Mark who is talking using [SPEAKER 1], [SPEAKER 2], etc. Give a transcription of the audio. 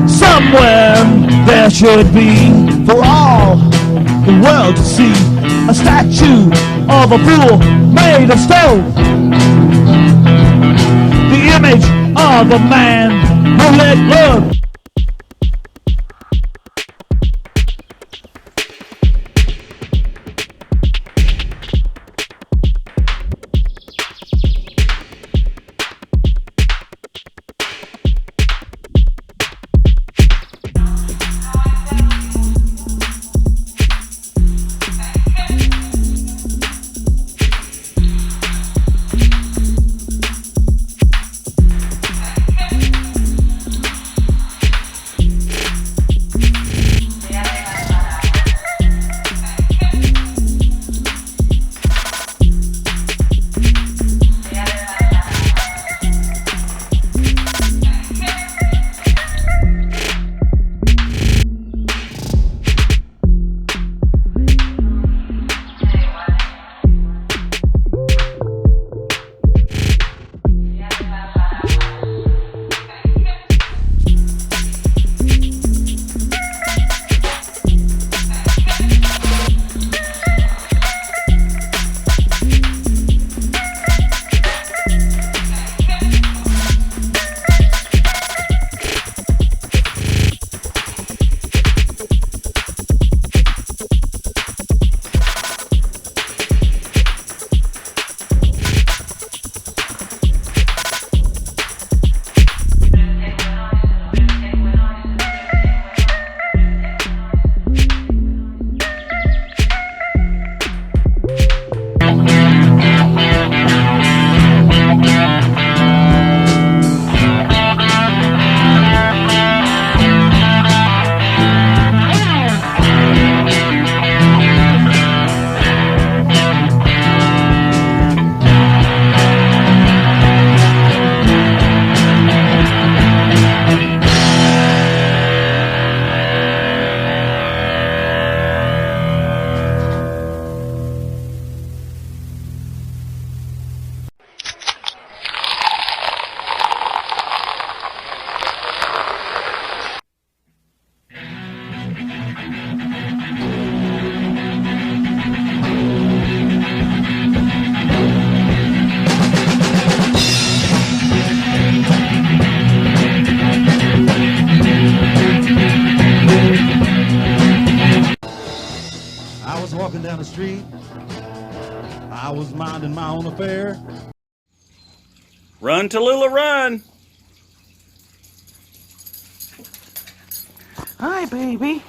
[SPEAKER 1] Somewhere there should be, for all the world to see, a statue of a fool made of stone, the image of a man who let love.
[SPEAKER 2] Walking down the street, I was minding my own affair.
[SPEAKER 3] Run, Tallulah, run!
[SPEAKER 4] Hi, baby.